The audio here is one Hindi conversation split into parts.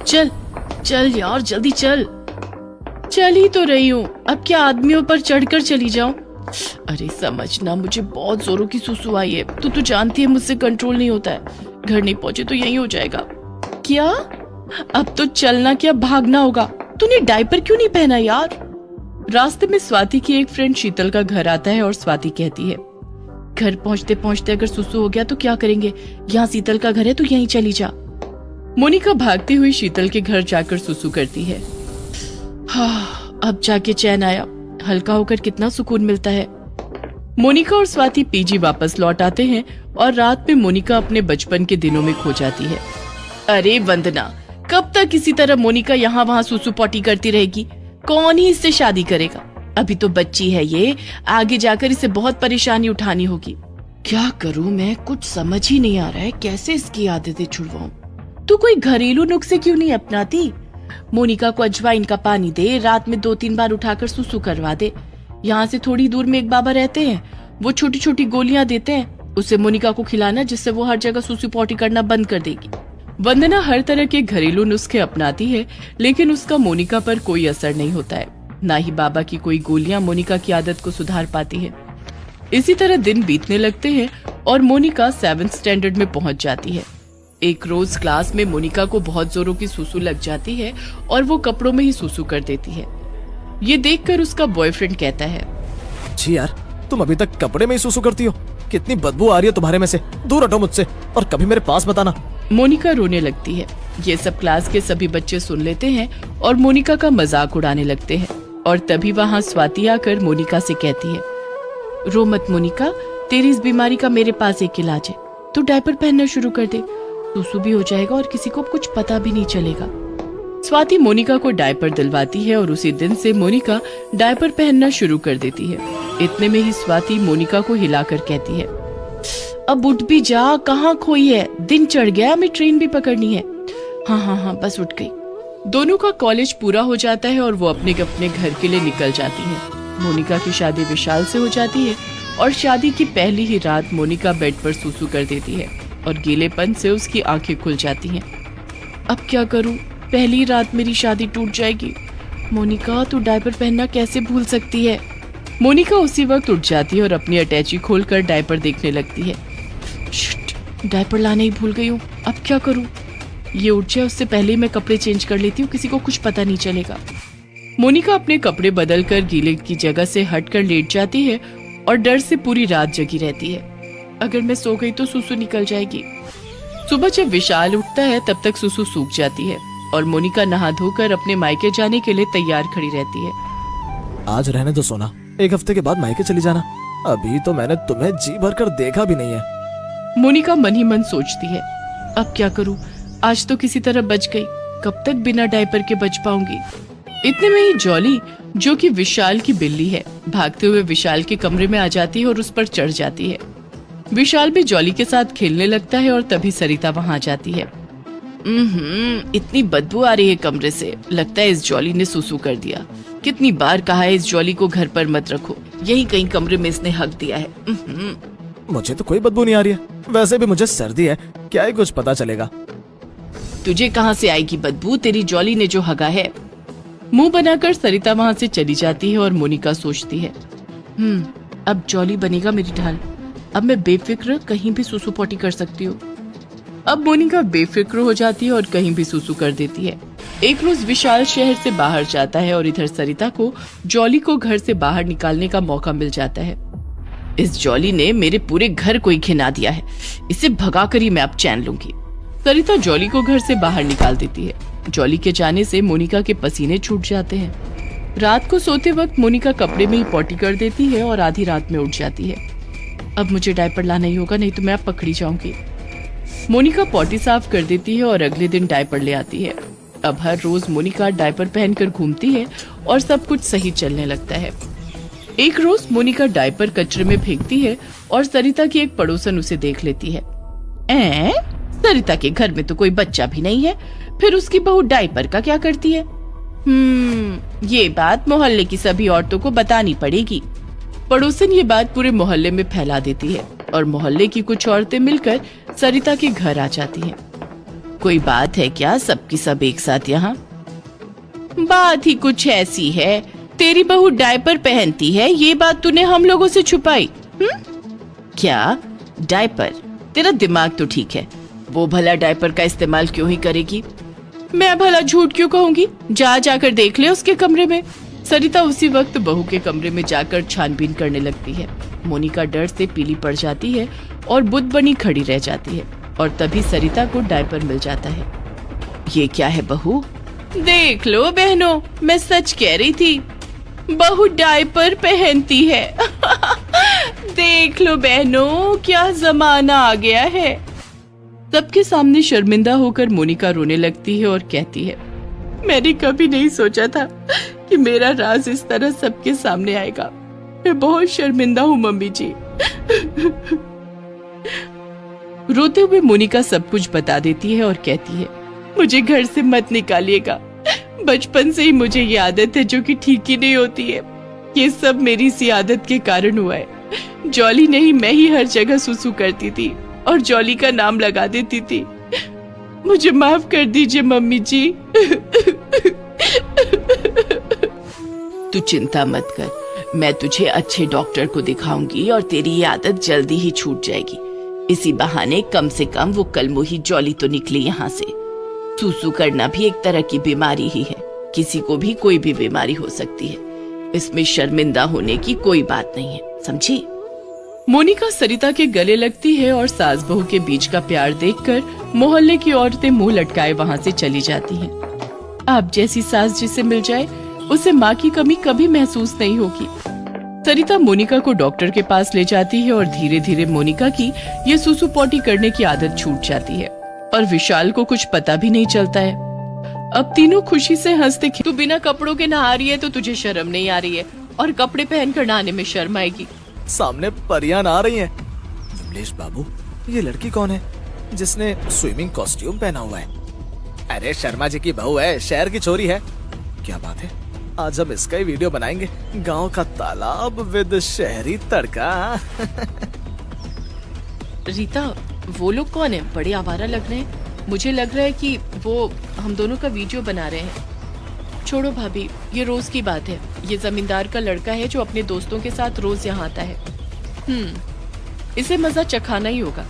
चल चल यार जल्दी चल। चल ही तो रही हूँ, अब क्या आदमियों पर चढ़कर चली जाऊं? अरे समझना, मुझे बहुत जोरों की सुसु आई है। तू तो जानती है मुझसे कंट्रोल नहीं होता है। घर नहीं पहुंचे तो यही हो जाएगा। क्या? अब तो चलना क्या भागना होगा। तूने डायपर क्यों नहीं पहना यार? रास्ते में स्वाति की एक फ्रेंड शीतल का घर आता है और स्वाति कहती है, घर पहुंचते पहुंचते अगर सुसु हो गया तो क्या करेंगे? यहाँ शीतल का घर है, तो यहीं चली जा। मोनिका भागती हुई शीतल के घर जाकर सुसु करती है। हाँ, अब जाके चैन आया। हल्का होकर कितना सुकून मिलता है। मोनिका और स्वाति पीजी वापस लौट आते हैं और रात में मोनिका अपने बचपन के दिनों में खो जाती है। अरे वंदना, कब तक इसी तरह मोनिका यहाँ वहाँ सुसु पॉटी करती रहेगी? कौन ही इससे शादी करेगा? अभी तो बच्ची है ये, आगे जाकर इसे बहुत परेशानी उठानी होगी। क्या करूं मैं, कुछ समझ ही नहीं आ रहा है कैसे इसकी आदतें छुड़वाऊं। तू कोई घरेलू नुस्खे क्यों नहीं अपनाती? मोनिका को अजवाइन का पानी दे, रात में 2-3 बार उठाकर सुसु करवा दे। यहाँ से थोड़ी दूर में एक बाबा रहते हैं, वो छोटी छोटी गोलियां देते हैं, उसे मोनिका को खिलाना, जिससे वो हर जगह सुसु पॉटी करना बंद कर देगी। वंदना हर तरह के घरेलू नुस्खे अपनाती है, लेकिन उसका मोनिका पर कोई असर नहीं होता है। ना ही बाबा की कोई गोलियां मोनिका की आदत को सुधार पाती है। इसी तरह दिन बीतने लगते हैं और मोनिका 7th स्टैंडर्ड में पहुंच जाती है। एक रोज क्लास में मोनिका को बहुत जोरों की सुसु लग जाती है और वो कपड़ों में ही सुसु कर देती है। ये देखकर उसका बॉयफ्रेंड कहता है, जी यार, तुम अभी तक कपड़े में ही सुसु करती हो? कितनी बदबू आ रही है तुम्हारे में से, दूर हटो मुझसे और कभी मेरे पास मत आना। मोनिका रोने लगती है। ये सब क्लास के सभी बच्चे सुन लेते हैं और मोनिका का मजाक उड़ाने लगते हैं। और तभी वहाँ स्वाति आकर मोनिका से कहती है, रो मत मोनिका, तेरी इस बीमारी का मेरे पास एक इलाज है। तू डायपर पहनना शुरू कर दे, सुसु भी हो जाएगा और किसी को कुछ पता भी नहीं चलेगा। स्वाति मोनिका को डायपर दिलवाती है और उसी दिन से मोनिका डायपर पहनना शुरू कर देती है। इतने में ही स्वाति मोनिका को हिलाकर कहती है, अब उठ भी जा, कहाँ खोई है? दिन चढ़ गया, हमें ट्रेन भी पकड़नी है। हाँ, बस उठ गई। दोनों का कॉलेज पूरा हो जाता है और वो अपने अपने घर के लिए निकल जाती है। मोनिका की शादी विशाल से हो जाती है और शादी की पहली ही रात मोनिका बेड पर सुसु कर देती है और गीलेपन से उसकी आंखें खुल जाती हैं। अब क्या करूं? पहली रात मेरी शादी टूट जाएगी। मोनिका, तू डायपर पहनना कैसे भूल सकती है? मोनिका उसी वक्त उठ जाती है और अपनी अटैची खोलकर डायपर देखने लगती है। शिट, डायपर लाने ही भूल गई हूँ। अब क्या करूं? ये उठ जाए उससे पहले ही मैं कपड़े चेंज कर लेती हूँ, किसी को कुछ पता नहीं चलेगा। मोनिका अपने कपड़े बदलकर गीले की जगह से हटकर लेट जाती है और डर से पूरी रात जगी रहती है। अगर मैं सो गई तो सुसु निकल जाएगी। सुबह जब विशाल उठता है तब तक सुसु सूख जाती है और मोनिका नहा धोकर अपने मायके जाने के लिए तैयार खड़ी रहती है। आज रहने दो सोना, एक हफ्ते के बाद मायके चली जाना। अभी तो मैंने तुम्हें जी भर कर देखा भी नहीं है। मोनिका मन ही मन सोचती है, अब क्या करूं? आज तो किसी तरह बच गई, कब तक बिना डायपर के बच पाऊंगी? इतने में ही जॉली, जो कि विशाल की बिल्ली है, भागते हुए विशाल के कमरे में आ जाती है और उस पर चढ़ जाती है। विशाल भी जॉली के साथ खेलने लगता है और तभी सरिता वहां आ जाती है। इतनी बदबू आ रही है कमरे से, लगता है इस जॉली ने सुसु कर दिया। कितनी बार कहा है इस जॉली को घर पर मत रखो, यही कहीं कमरे में इसने हक दिया है। मुझे तो कोई बदबू नहीं आ रही है, वैसे भी मुझे सर्दी है, क्या ही कुछ पता चलेगा। तुझे कहाँ से आएगी बदबू, तेरी जॉली ने जो हगा है। मुंह बनाकर सरिता वहाँ से चली जाती है और मोनिका सोचती है, अब जॉली बनेगा मेरी ढाल, अब मैं बेफिक्र कहीं भी सुसु पॉटी कर सकती हूँ। अब मोनिका बेफिक्र हो जाती है और कहीं भी सुसु कर देती है। एक रोज विशाल शहर से बाहर जाता है और इधर सरिता को जॉली को घर से बाहर निकालने का मौका मिल जाता है। इस जॉली ने मेरे पूरे घर को ही घिना दिया है, इसे भगा कर ही मैं अब चैन लूंगी। सरिता जॉली को घर से बाहर निकाल देती है। जॉली के जाने से मोनिका के पसीने छूट जाते हैं। रात को सोते वक्त मोनिका कपड़े में ही पॉटी कर देती है और आधी रात में उठ जाती है। अब मुझे डायपर लाना ही होगा, नहीं तो मैं अब पकड़ी जाऊंगी। मोनिका पॉटी साफ कर देती है और अगले दिन डायपर ले आती है। अब हर रोज मोनिका डायपर पहनकर घूमती है और सब कुछ सही चलने लगता है। एक रोज मोनिका डायपर कचरे में फेंकती है और सरिता की एक पड़ोसन उसे देख लेती है। सरिता के घर में तो कोई बच्चा भी नहीं है, फिर उसकी बहू डायपर का क्या करती है? ये बात मोहल्ले की सभी औरतों को बतानी पड़ेगी। पड़ोसन ये बात पूरे मोहल्ले में फैला देती है और मोहल्ले की कुछ औरतें मिलकर सरिता के घर आ जाती हैं। कोई बात है क्या सबकी सब एक साथ यहाँ? बात ही कुछ ऐसी है, तेरी बहू डायपर पहनती है, ये बात तूने हम लोगों से छुपाई। क्या डायपर? तेरा दिमाग तो ठीक है, वो भला डायपर का इस्तेमाल क्यों ही करेगी? मैं भला झूठ क्यों कहूंगी? जाकर देख ले उसके कमरे में। सरिता उसी वक्त बहू के कमरे में जाकर छानबीन करने लगती है। मोनिका डर से पीली पड़ जाती है और बुद्ध बनी खड़ी रह जाती है और तभी सरिता को डायपर मिल जाता है। ये क्या है बहू? देख लो बहनों, मैं सच कह रही थी, बहू डायपर पहनती है। देख लो बहनों, क्या जमाना आ गया है। सबके सामने शर्मिंदा होकर मोनिका रोने लगती है और कहती है, मैंने कभी नहीं सोचा था कि मेरा राज इस तरह सबके सामने आएगा। मैं बहुत शर्मिंदा हूँ मम्मी जी। रोते हुए मोनिका सब कुछ बता देती है और कहती है, मुझे घर से मत निकालिएगा। बचपन से ही मुझे ये आदत है जो कि ठीक ही नहीं होती है। ये सब मेरी सी आदत के कारण हुआ है। जॉली नहीं, मैं ही हर जगह सुसु करती थी और जॉली का नाम लगा देती थी। मुझे माफ कर दीजिए मम्मी जी। तू चिंता मत कर, मैं तुझे अच्छे डॉक्टर को दिखाऊंगी और तेरी ये आदत जल्दी ही छूट जाएगी। इसी बहाने कम से कम वो कलमुही जॉली तो निकली यहाँ से। सूसू करना भी एक तरह की बीमारी ही है, किसी को भी कोई भी बीमारी हो सकती है। इसमें शर्मिंदा होने की कोई बात नहीं है, समझी? मोनिका सरिता के गले लगती है और सास बहू के बीच का प्यार देखकर मोहल्ले की औरतें मुंह लटकाए वहाँ से चली जाती हैं। अब जैसी सास जिसे मिल जाए उसे माँ की कमी कभी महसूस नहीं होगी। सरिता मोनिका को डॉक्टर के पास ले जाती है और धीरे धीरे मोनिका की ये सुसु पोटी करने की आदत छूट जाती है और विशाल को कुछ पता भी नहीं चलता है। अब तीनों खुशी से हंसते। तू बिना कपड़ों के नहा रही है तो तुझे शर्म नहीं आ रही है और कपड़े पहनकर नहाने में शर्म आएगी। सामने परियां आ रही हैं। विमलेश बाबू, ये लड़की कौन है जिसने स्विमिंग कॉस्ट्यूम पहना हुआ है? अरे शर्मा जी की बहू है, शहर की छोरी है। क्या बात है, आज हम इसका ही वीडियो बनाएंगे। गांव का तालाब विद शहरी तड़का। रीता, वो लोग कौन है? बड़े आवारा लग रहे हैं। मुझे लग रहा है कि वो हम दोनों का वीडियो बना रहे हैं। छोड़ो भाभी, ये रोज की बात है। ये जमींदार का लड़का है जो अपने दोस्तों के साथ रोज यहाँ आता है। इसे मजा चखाना ही होगा।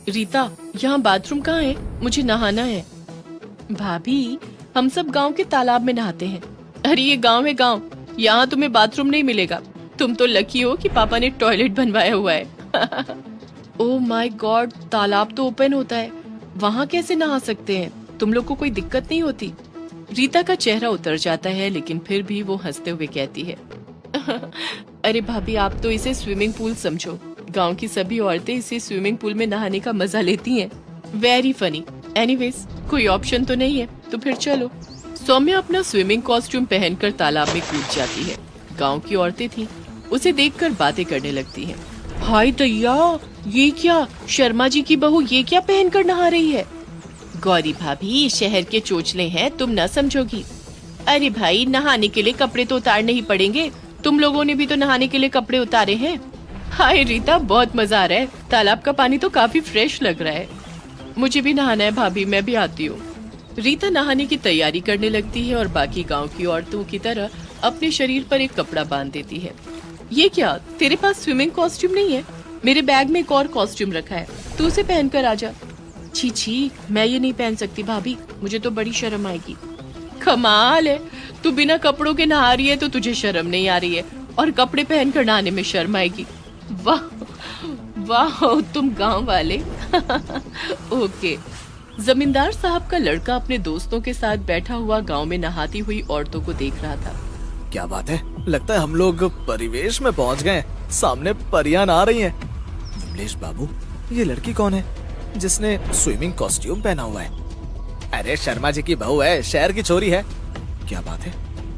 रीता, यहाँ बाथरूम कहाँ है? मुझे नहाना है। भाभी, हम सब गांव के तालाब में नहाते हैं। अरे ये गांव है गांव, यहाँ तुम्हें बाथरूम नहीं मिलेगा। तुम तो लकी हो कि पापा ने टॉयलेट बनवाया हुआ है। ओह माय गॉड, तालाब तो ओपन होता है, वहाँ कैसे नहा सकते हैं? तुम लोग को कोई दिक्कत नहीं होती? रीता का चेहरा उतर जाता है लेकिन फिर भी वो हंसते हुए कहती है, अरे भाभी, आप तो इसे स्विमिंग पूल समझो। गांव की सभी औरतें इसे स्विमिंग पूल में नहाने का मजा लेती हैं। Very funny. एनीवेज, कोई ऑप्शन तो नहीं है, तो फिर चलो। सौम्या अपना स्विमिंग कॉस्ट्यूम पहनकर तालाब में कूद जाती है। गांव की औरतें थी, उसे देखकर बातें करने लगती हैं। हाय दैया, ये क्या? शर्मा जी की बहू ये क्या पहनकर नहा रही है? गौरी भाभी, शहर के चोचले हैं, तुम न समझोगी। अरे भाई, नहाने के लिए कपड़े तो उतारने ही पड़ेंगे। तुम लोगों ने भी तो नहाने के लिए कपड़े उतारे हैं। हाय रीता, बहुत मजा आ रहा है। तालाब का पानी तो काफी फ्रेश लग रहा है। मुझे भी नहाना है भाभी, मैं भी आती हूँ। रीता नहाने की तैयारी करने लगती है और बाकी गांव की औरतों की तरह अपने शरीर पर एक कपड़ा बांध देती है। ये क्या, तेरे पास स्विमिंग कॉस्ट्यूम नहीं है? मेरे बैग में एक और कॉस्ट्यूम रखा है, तू उसे पहनकर आ जा। छी छी, मैं ये नहीं पहन सकती भाभी, मुझे तो बड़ी शर्म आएगी। कमाल है, तू बिना कपड़ों के नहा रही है तो तुझे शर्म नहीं आ रही है और कपड़े पहनकर नहाने में शर्म आएगी। वाह वाह, तुम गांव वाले। ओके। जमींदार साहब का लड़का अपने दोस्तों के साथ बैठा हुआ गांव में नहाती हुई औरतों को देख रहा था। क्या बात है, लगता है हम लोग परिवेश में पहुंच गए। सामने परियां आ रही हैं। विमलेश बाबू, ये लड़की कौन है जिसने स्विमिंग कॉस्ट्यूम पहना हुआ है? अरे शर्मा जी की बहू है, शहर की छोरी है। क्या बात है,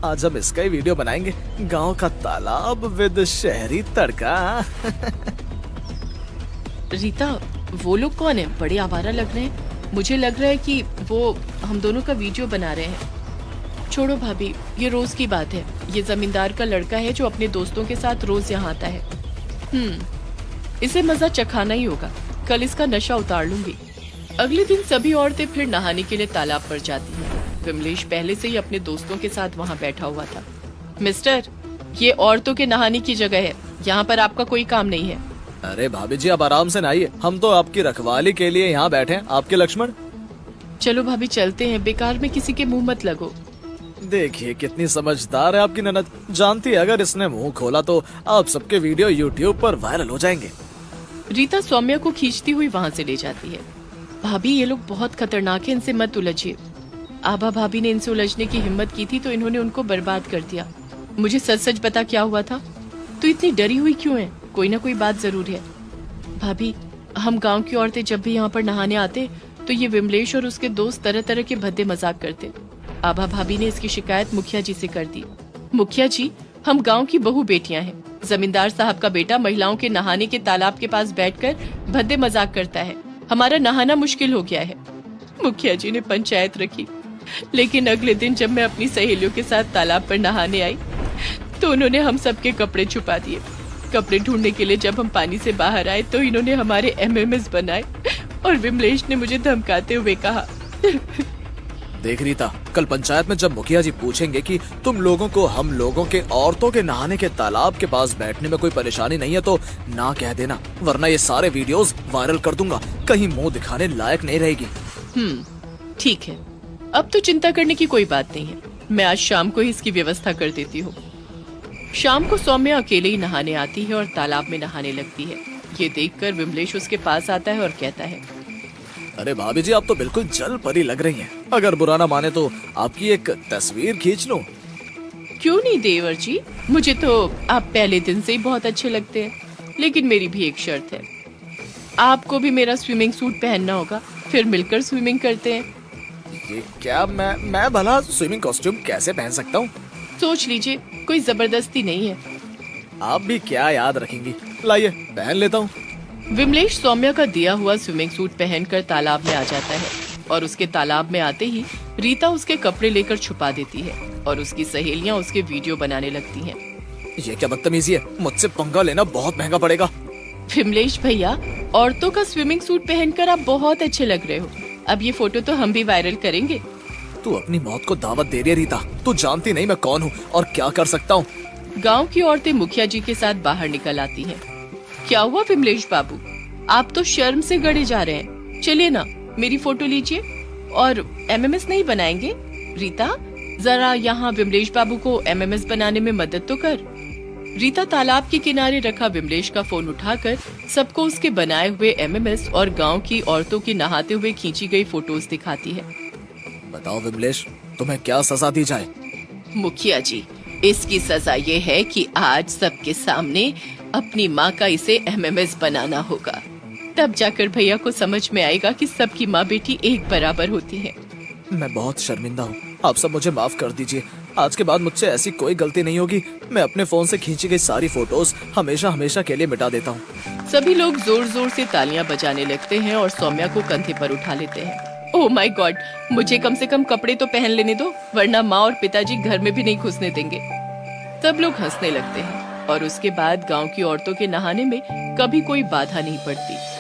आज हम इसका ही वीडियो बनाएंगे। गांव का तालाब विद शहरी तड़का। रीता, वो लोग कौन है? बड़े आवारा लग रहे हैं। मुझे लग रहा है कि वो हम दोनों का वीडियो बना रहे हैं। छोड़ो भाभी, ये रोज की बात है। ये जमींदार का लड़का है जो अपने दोस्तों के साथ रोज यहाँ आता है। इसे मजा चखाना ही होगा। कल इसका नशा उतार लूंगी। अगले दिन सभी औरतें फिर नहाने के लिए तालाब पर जाती हैं। विमलेश पहले से ही अपने दोस्तों के साथ वहाँ बैठा हुआ था। मिस्टर, ये औरतों के नहाने की जगह है, यहाँ पर आपका कोई काम नहीं है। अरे भाभी जी, आप आराम से नहाइए, हम तो आपकी रखवाली के लिए यहाँ बैठे हैं, आपके लक्ष्मण। चलो भाभी चलते हैं, बेकार में किसी के मुंह मत लगो। देखिए कितनी समझदार है आपकी ननद, जानती है अगर इसने मुंह खोला तो आप सबके वीडियो यूट्यूब पर वायरल हो जाएंगे। रीता सौम्या को खींचती हुई वहाँ से ले जाती है। भाभी ये लोग बहुत खतरनाक है, इनसे मत उलझिए। आभा भाभी ने इनसे उलझने की हिम्मत की थी तो इन्होंने उनको बर्बाद कर दिया। मुझे सच सच बता क्या हुआ था? तू इतनी डरी हुई क्यों है? कोई ना कोई बात जरूर है। भाभी, हम गांव की औरतें जब भी यहाँ पर नहाने आते तो ये विमलेश और उसके दोस्त तरह तरह के भद्दे मजाक करते। आभा भाभी ने इसकी शिकायत मुखिया जी से कर दी। मुखिया जी, हम गांव की बहू बेटियां हैं। जमींदार साहब का बेटा महिलाओं के नहाने के तालाब के पास बैठकर भद्दे मजाक करता है। हमारा नहाना मुश्किल हो गया है। मुखिया जी ने पंचायत रखी, लेकिन अगले दिन जब मैं अपनी सहेलियों के साथ तालाब पर नहाने आई तो उन्होंने हम सबके कपड़े छुपा दिए। कपड़े ढूंढने के लिए जब हम पानी से बाहर आए तो इन्होंने हमारे एमएमएस बनाए और विमलेश ने मुझे धमकाते हुए कहा। देख रीता, कल पंचायत में जब मुखिया जी पूछेंगे कि तुम लोगों को हम लोगों के औरतों के नहाने के तालाब के पास बैठने में कोई परेशानी नहीं है तो ना कह देना, वरना ये सारे वीडियोस वायरल कर दूंगा, कहीं मुंह दिखाने लायक नहीं रहेगी। ठीक है, अब तो चिंता करने की कोई बात नहीं है। मैं आज शाम को ही इसकी व्यवस्था कर देती हूँ। शाम को सौम्या अकेले ही नहाने आती है और तालाब में नहाने लगती है। ये देखकर विमलेश उसके पास आता है और कहता है, अरे भाभी जी, आप तो बिल्कुल जल परी लग रही हैं। अगर बुरा ना माने तो आपकी एक तस्वीर खींच लूं। क्यों नहीं देवर जी, मुझे तो आप पहले दिन से ही बहुत अच्छे लगते हैं, लेकिन मेरी भी एक शर्त है। आपको भी मेरा स्विमिंग सूट पहनना होगा, फिर मिलकर स्विमिंग करते हैं। ये क्या, मैं भला स्विमिंग कॉस्ट्यूम कैसे पहन सकता हूँ? सोच लीजिए, कोई जबरदस्ती नहीं है। आप भी क्या याद रखेंगी, लाइए पहन लेता हूँ। विमलेश सौम्या का दिया हुआ स्विमिंग सूट पहनकर तालाब में आ जाता है और उसके तालाब में आते ही रीता उसके कपड़े लेकर छुपा देती है और उसकी सहेलियां उसके वीडियो बनाने लगती हैं। ये क्या बदतमीजी है, मुझसे पंगा लेना बहुत महंगा पड़ेगा। विमलेश भैया, औरतों का स्विमिंग सूट पहनकर आप बहुत अच्छे लग रहे हो। अब ये फोटो तो हम भी वायरल करेंगे। तू अपनी मौत को दावत दे रही है रीता, तू जानती नहीं मैं कौन हूँ और क्या कर सकता हूँ। गाँव की औरतें मुखिया जी के साथ बाहर निकल आती हैं। क्या हुआ विमलेश बाबू, आप तो शर्म से गड़े जा रहे हैं। चलिए ना, मेरी फोटो लीजिए और एमएमएस नहीं बनाएंगे? रीता, जरा यहाँ विमलेश बाबू को एमएमएस बनाने में मदद तो कर। रीता तालाब के किनारे रखा विमलेश का फोन उठाकर सबको उसके बनाए हुए एमएमएस और गांव की औरतों की नहाते हुए खींची गई फोटोज दिखाती है। बताओ विमलेश, तुम्हें क्या सजा दी जाए? मुखिया जी, इसकी सजा ये है कि आज सबके सामने अपनी माँ का इसे एमएमएस बनाना होगा। तब जाकर भैया को समझ में आएगा कि सबकी माँ बेटी एक बराबर होती है। मैं बहुत शर्मिंदा हूँ, आप सब मुझे माफ कर दीजिए। आज के बाद मुझसे ऐसी कोई गलती नहीं होगी। मैं अपने फोन से खींची गई सारी फोटोज हमेशा हमेशा के लिए मिटा देता हूँ। सभी लोग जोर जोर से तालियां बजाने लगते हैं और सौम्या को कंधे पर उठा लेते हैं। ओह माय गॉड, मुझे कम से कम कपड़े तो पहन लेने दो, वरना माँ और पिताजी घर में भी नहीं घुसने देंगे। सब लोग हंसने लगते हैं और उसके बाद गांव की औरतों के नहाने में कभी कोई बाधा नहीं पड़ती।